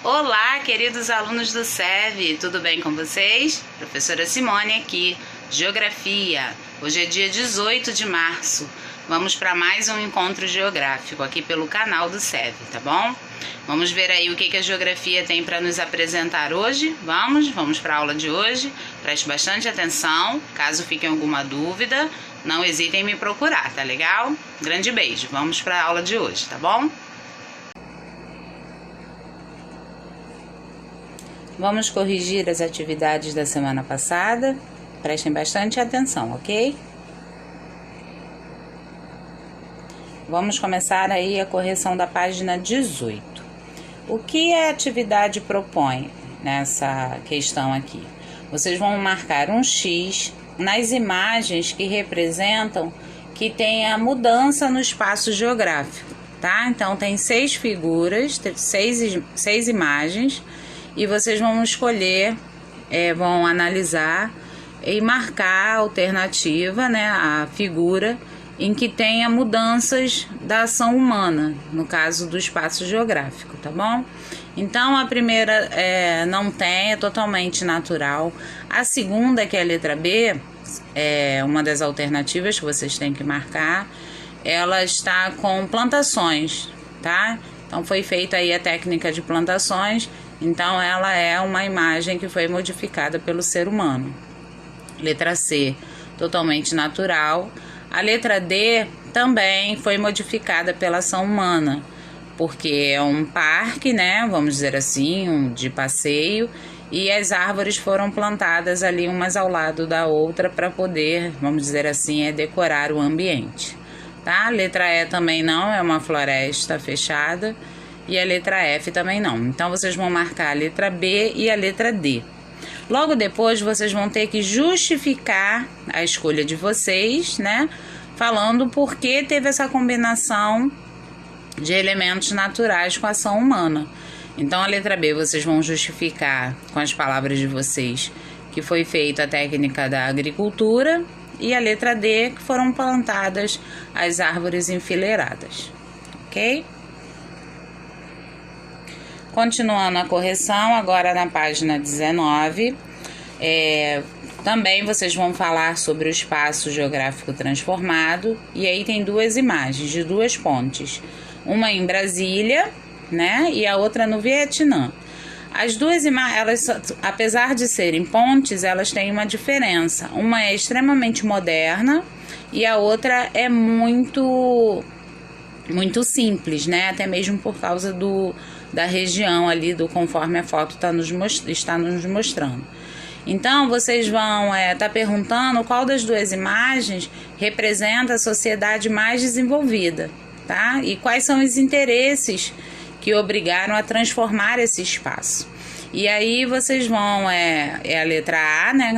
Olá, queridos alunos do SEV, tudo bem com vocês? Professora Simone aqui, Geografia. Hoje é dia 18 de março. Vamos para mais um encontro geográfico aqui pelo canal do SEV, tá bom? Vamos ver aí o que a Geografia tem para nos apresentar hoje. Vamos para a aula de hoje. Preste bastante atenção. Caso fique alguma dúvida, não hesitem em me procurar, tá legal? Grande beijo. Vamos para a aula de hoje, tá bom? Vamos corrigir as atividades da semana passada. Prestem bastante atenção, ok? Vamos começar aí a correção da página 18. O que a atividade propõe nessa questão aqui? Vocês vão marcar um X nas imagens que representam que tem a mudança no espaço geográfico, tá? Então, tem 6 figuras, 6 imagens, e vocês vão escolher, vão analisar e marcar a alternativa, né, a figura em que tenha mudanças da ação humana, no caso do espaço geográfico, tá bom? Então, a primeira não tem, é totalmente natural. A segunda, que é a letra B, é uma das alternativas que vocês têm que marcar. Ela está com plantações, tá? Então, foi feita aí a técnica de plantações. Então, ela é uma imagem que foi modificada pelo ser humano. Letra C, totalmente natural. A letra D também foi modificada pela ação humana, porque é um parque, né? Vamos dizer assim, de passeio, e as árvores foram plantadas ali umas ao lado da outra para poder, vamos dizer assim, decorar o ambiente, tá? A letra E também não, é uma floresta fechada. E a letra F também não. Então, vocês vão marcar a letra B e a letra D. Logo depois, vocês vão ter que justificar a escolha de vocês, né? Falando por que teve essa combinação de elementos naturais com a ação humana. Então, a letra B, vocês vão justificar com as palavras de vocês que foi feita a técnica da agricultura. E a letra D, que foram plantadas as árvores enfileiradas. Ok? Continuando a correção, agora na página 19, também vocês vão falar sobre o espaço geográfico transformado, e aí tem 2 imagens de 2 pontes, uma em Brasília, né, e a outra no Vietnã. As 2 imagens, apesar de serem pontes, elas têm uma diferença. Uma é extremamente moderna e a outra é muito simples, né, até mesmo por causa da região ali, conforme a foto está nos mostrando. Então, vocês vão tá perguntando qual das 2 imagens representa a sociedade mais desenvolvida, tá? E quais são os interesses que obrigaram a transformar esse espaço. E aí, vocês vão, a letra A, né,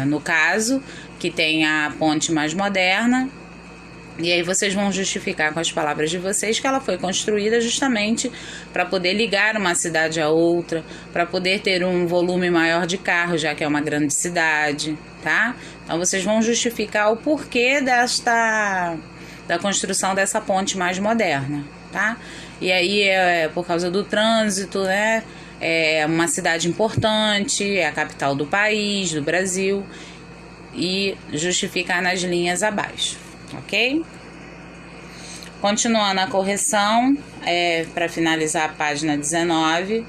no caso, que tem a ponte mais moderna. E aí vocês vão justificar com as palavras de vocês que ela foi construída justamente para poder ligar uma cidade a outra, para poder ter um volume maior de carros, já que é uma grande cidade, tá? Então vocês vão justificar o porquê da construção dessa ponte mais moderna, tá? E aí por causa do trânsito, né? É uma cidade importante, é a capital do país, do Brasil, e justificar nas linhas abaixo. Ok? Continuando a correção, para finalizar a página 19,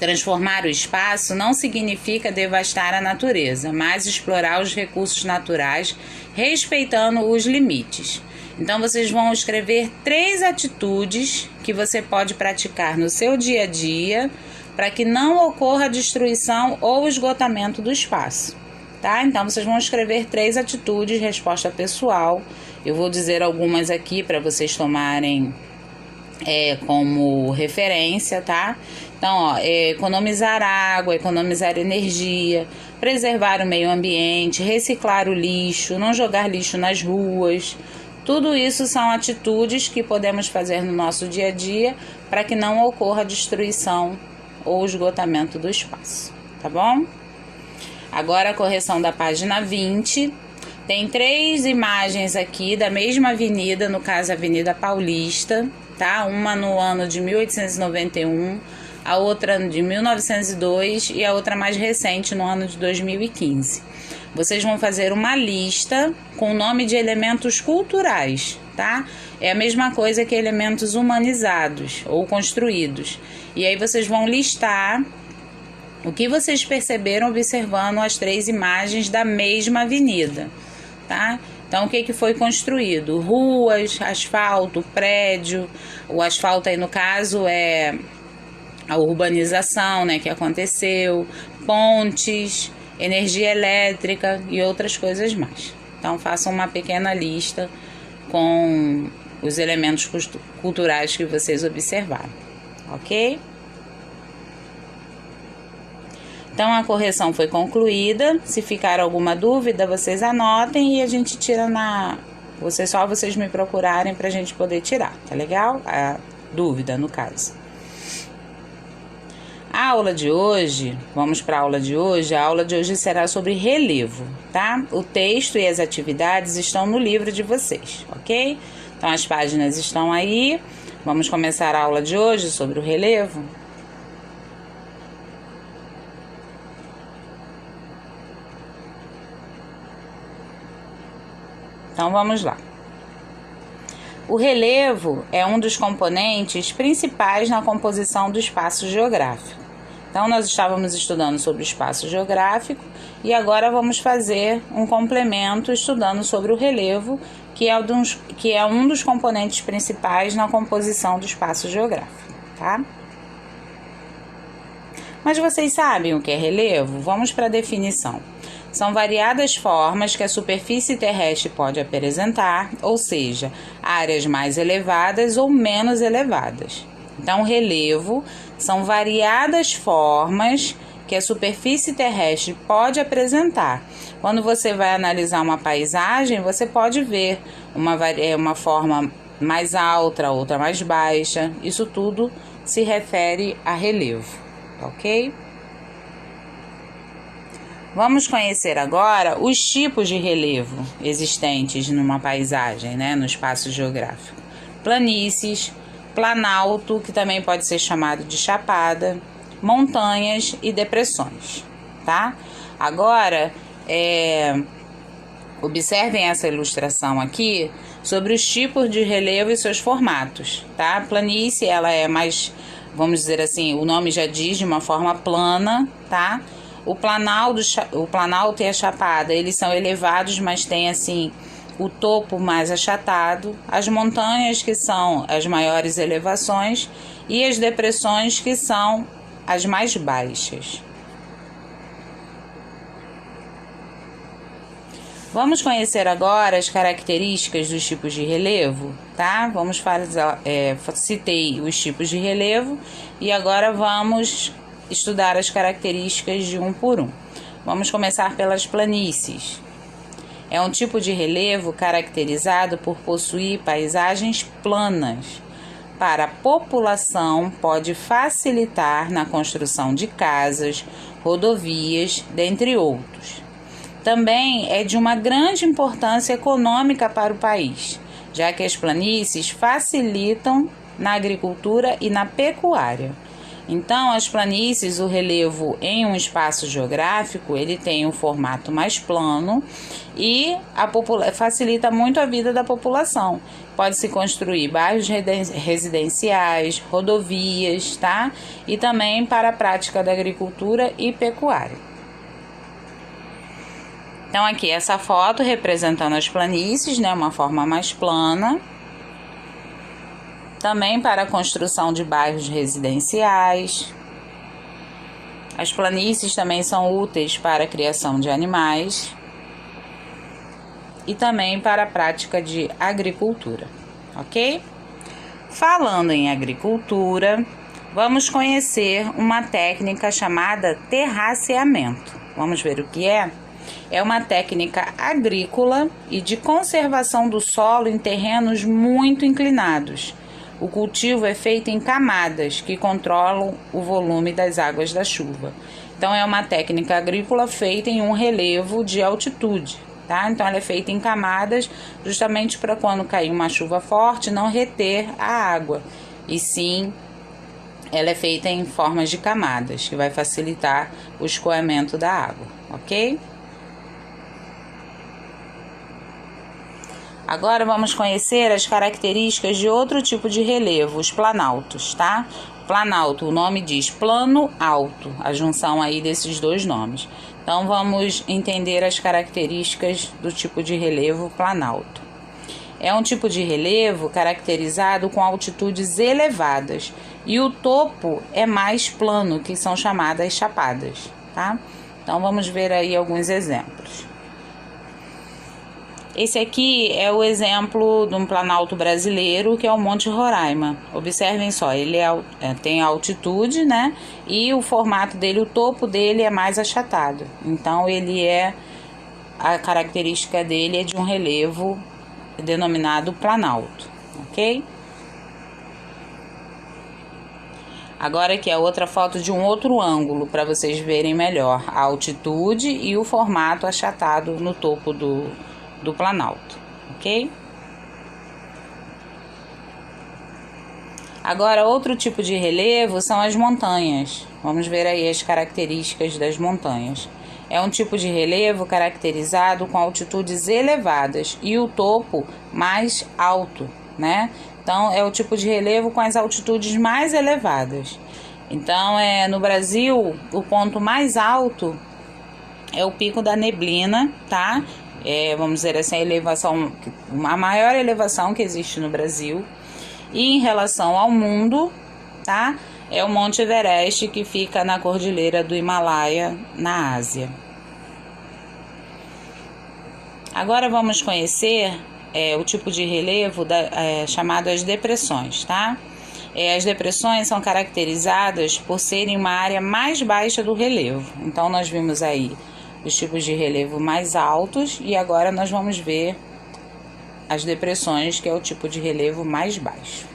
transformar o espaço não significa devastar a natureza, mas explorar os recursos naturais, respeitando os limites. Então, vocês vão escrever 3 atitudes que você pode praticar no seu dia a dia para que não ocorra a destruição ou esgotamento do espaço. Tá? Então, vocês vão escrever 3 atitudes, resposta pessoal. Eu vou dizer algumas aqui para vocês tomarem como referência, tá? Então, economizar água, economizar energia, preservar o meio ambiente, reciclar o lixo, não jogar lixo nas ruas. Tudo isso são atitudes que podemos fazer no nosso dia a dia para que não ocorra destruição ou esgotamento do espaço, tá bom? Agora a correção da página 20. Tem 3 imagens aqui da mesma avenida, no caso a Avenida Paulista, tá? Uma no ano de 1891, a outra de 1902 e a outra mais recente no ano de 2015. Vocês vão fazer uma lista com o nome de elementos culturais, tá? É a mesma coisa que elementos humanizados ou construídos. E aí vocês vão listar o que vocês perceberam observando as 3 imagens da mesma avenida, tá? Então, o que foi construído? Ruas, asfalto, prédio. O asfalto aí, no caso, é a urbanização, né, que aconteceu, pontes, energia elétrica e outras coisas mais. Então, façam uma pequena lista com os elementos culturais que vocês observaram, ok? Então, a correção foi concluída. Se ficar alguma dúvida, vocês anotem e a gente tira vocês me procurarem para a gente poder tirar, tá legal? A dúvida, no caso. A aula de hoje, vamos para a aula de hoje. A aula de hoje será sobre relevo, tá? O texto e as atividades estão no livro de vocês, ok? Então, as páginas estão aí. Vamos começar a aula de hoje sobre o relevo. Então, vamos lá. O relevo é um dos componentes principais na composição do espaço geográfico. Então, nós estávamos estudando sobre o espaço geográfico e agora vamos fazer um complemento estudando sobre o relevo, que é um dos componentes principais na composição do espaço geográfico, tá? Mas vocês sabem o que é relevo? Vamos para a definição. São variadas formas que a superfície terrestre pode apresentar, ou seja, áreas mais elevadas ou menos elevadas. Então, relevo são variadas formas que a superfície terrestre pode apresentar. Quando você vai analisar uma paisagem, você pode ver uma forma mais alta, outra mais baixa. Isso tudo se refere a relevo, ok? Vamos conhecer agora os tipos de relevo existentes numa paisagem, né, no espaço geográfico. Planícies, planalto, que também pode ser chamado de chapada, montanhas e depressões, tá? Agora, observem essa ilustração aqui sobre os tipos de relevo e seus formatos, tá? A planície, ela é mais, vamos dizer assim, o nome já diz, de uma forma plana, tá? O planalto e a chapada, eles são elevados, mas tem assim o topo mais achatado. As montanhas, que são as maiores elevações, e as depressões, que são as mais baixas. Vamos conhecer agora as características dos tipos de relevo, tá? Vamos fazer, citei os tipos de relevo e agora vamos estudar as características de um por um. Vamos começar pelas planícies. É um tipo de relevo caracterizado por possuir paisagens planas. Para a população, pode facilitar na construção de casas, rodovias, dentre outros. Também é de uma grande importância econômica para o país, já que as planícies facilitam na agricultura e na pecuária. Então, as planícies, o relevo em um espaço geográfico, ele tem um formato mais plano e facilita muito a vida da população. Pode-se construir bairros residenciais, rodovias, tá? E também para a prática da agricultura e pecuária. Então, aqui essa foto representando as planícies, né? Uma forma mais plana. Também para a construção de bairros residenciais. As planícies também são úteis para a criação de animais e também para a prática de agricultura, ok? Falando em agricultura, vamos conhecer uma técnica chamada terraceamento. Vamos ver o que é? É uma técnica agrícola e de conservação do solo em terrenos muito inclinados. O cultivo é feito em camadas que controlam o volume das águas da chuva. Então, é uma técnica agrícola feita em um relevo de altitude, tá? Então ela é feita em camadas, justamente para quando cair uma chuva forte não reter a água, e sim ela é feita em formas de camadas, que vai facilitar o escoamento da água, ok? Agora vamos conhecer as características de outro tipo de relevo, os planaltos, tá? Planalto, o nome diz plano alto, a junção aí desses dois nomes. Então vamos entender as características do tipo de relevo planalto. É um tipo de relevo caracterizado com altitudes elevadas e o topo é mais plano, que são chamadas chapadas, tá? Então vamos ver aí alguns exemplos. Esse aqui é o exemplo de um planalto brasileiro, que é o Monte Roraima. Observem só, ele tem altitude, né? E o formato dele, o topo dele é mais achatado. Então, a característica dele é de um relevo denominado planalto, ok? Agora aqui é outra foto de um outro ângulo, para vocês verem melhor a altitude e o formato achatado no topo do planalto, ok? Agora, outro tipo de relevo são as montanhas. Vamos ver aí as características das montanhas. É um tipo de relevo caracterizado com altitudes elevadas e o topo mais alto, né? Então, é o tipo de relevo com as altitudes mais elevadas. Então, no Brasil, o ponto mais alto é o Pico da Neblina, tá? Vamos dizer assim, a maior elevação que existe no Brasil. E em relação ao mundo, tá? É o Monte Everest, que fica na Cordilheira do Himalaia, na Ásia. Agora vamos conhecer o tipo de relevo chamado as depressões, tá? As depressões são caracterizadas por serem uma área mais baixa do relevo. Então nós vimos aí os tipos de relevo mais altos e agora nós vamos ver as depressões, que é o tipo de relevo mais baixo.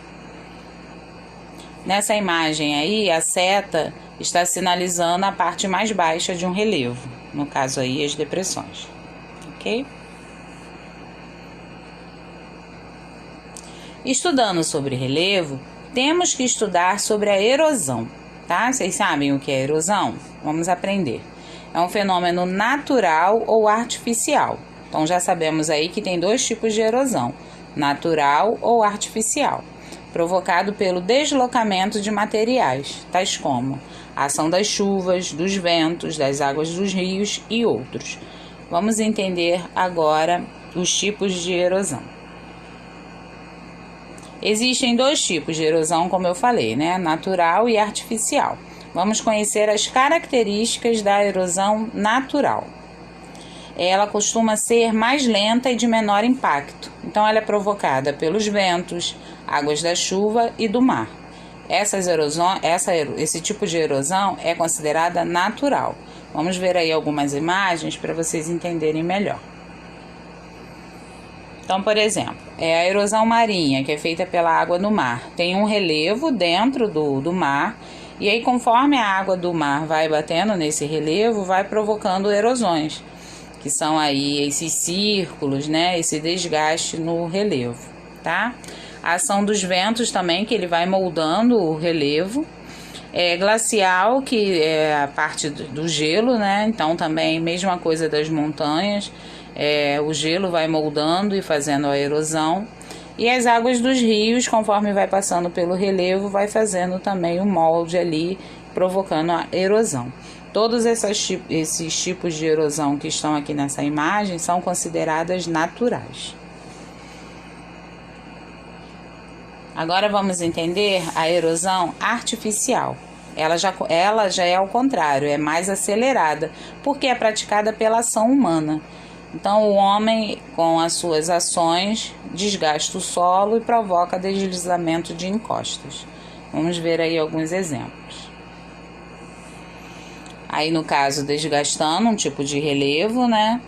Nessa imagem aí, a seta está sinalizando a parte mais baixa de um relevo, no caso aí as depressões, ok? Estudando sobre relevo, temos que estudar sobre a erosão, tá? Vocês sabem o que é erosão? Vamos aprender. É um fenômeno natural ou artificial. Então, já sabemos aí que tem dois tipos de erosão, natural ou artificial, provocado pelo deslocamento de materiais, tais como a ação das chuvas, dos ventos, das águas dos rios e outros. Vamos entender agora os tipos de erosão. Existem dois tipos de erosão, como eu falei, né? Natural e artificial. Vamos conhecer as características da erosão natural. Ela costuma ser mais lenta e de menor impacto. Então, ela é provocada pelos ventos, águas da chuva e do mar. Esse tipo de erosão é considerada natural. Vamos ver aí algumas imagens para vocês entenderem melhor. Então, por exemplo, a erosão marinha, que é feita pela água do mar. Tem um relevo dentro do mar, e aí conforme a água do mar vai batendo nesse relevo, vai provocando erosões, que são aí esses círculos, né? Esse desgaste no relevo, tá? A ação dos ventos também, que ele vai moldando o relevo. Glacial, que é a parte do gelo, né? Então também mesma coisa das montanhas. O gelo vai moldando e fazendo a erosão. E as águas dos rios, conforme vai passando pelo relevo, vai fazendo também o molde ali, provocando a erosão. Todos esses tipos de erosão que estão aqui nessa imagem são consideradas naturais. Agora vamos entender a erosão artificial. Ela já é ao contrário, é mais acelerada, porque é praticada pela ação humana. Então, o homem, com as suas ações, desgasta o solo e provoca deslizamento de encostas. Vamos ver aí alguns exemplos. Aí, no caso, desgastando um tipo de relevo, né?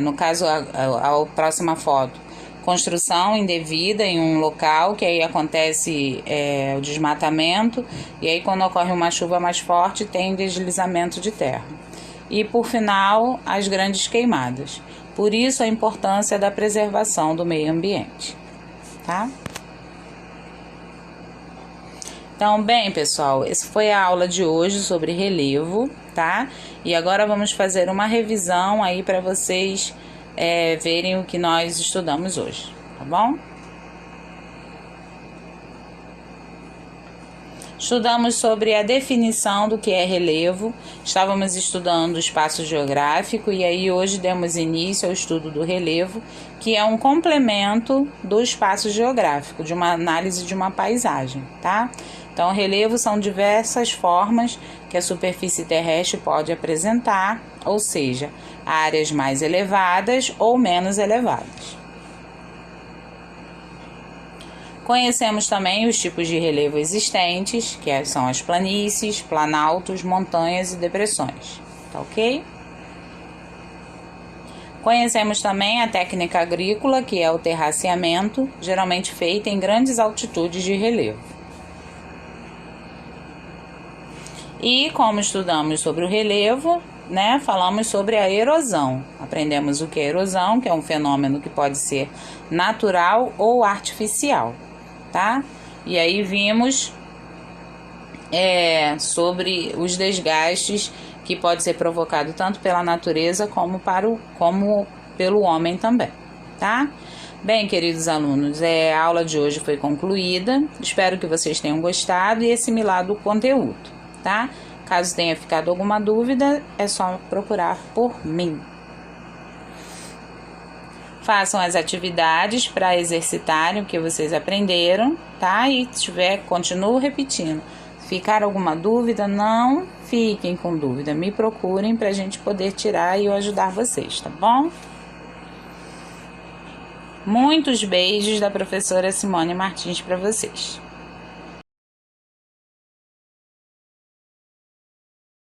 No caso, a próxima foto, construção indevida em um local, que aí acontece o desmatamento, e aí quando ocorre uma chuva mais forte, tem deslizamento de terra. e, por final, as grandes queimadas. Por isso, a importância da preservação do meio ambiente, tá? Então, bem, pessoal, essa foi a aula de hoje sobre relevo, tá? E agora vamos fazer uma revisão aí para vocês verem o que nós estudamos hoje, tá bom? Estudamos sobre a definição do que é relevo, estávamos estudando o espaço geográfico e aí hoje demos início ao estudo do relevo, que é um complemento do espaço geográfico, de uma análise de uma paisagem, tá? Então, relevo são diversas formas que a superfície terrestre pode apresentar, ou seja, áreas mais elevadas ou menos elevadas. Conhecemos também os tipos de relevo existentes, que são as planícies, planaltos, montanhas e depressões, tá ok? Conhecemos também a técnica agrícola, que é o terraceamento, geralmente feita em grandes altitudes de relevo. E como estudamos sobre o relevo, falamos sobre a erosão. Aprendemos o que é erosão, que é um fenômeno que pode ser natural ou artificial, tá? E aí vimos sobre os desgastes que pode ser provocado tanto pela natureza como pelo homem também, tá? Bem, queridos alunos, a aula de hoje foi concluída. Espero que vocês tenham gostado e assimilado o conteúdo, tá? Caso tenha ficado alguma dúvida, é só procurar por mim. Façam as atividades para exercitarem o que vocês aprenderam, tá? E continuo repetindo. Se ficar alguma dúvida, não fiquem com dúvida. Me procurem para a gente poder tirar e eu ajudar vocês, tá bom? Muitos beijos da professora Simone Martins para vocês.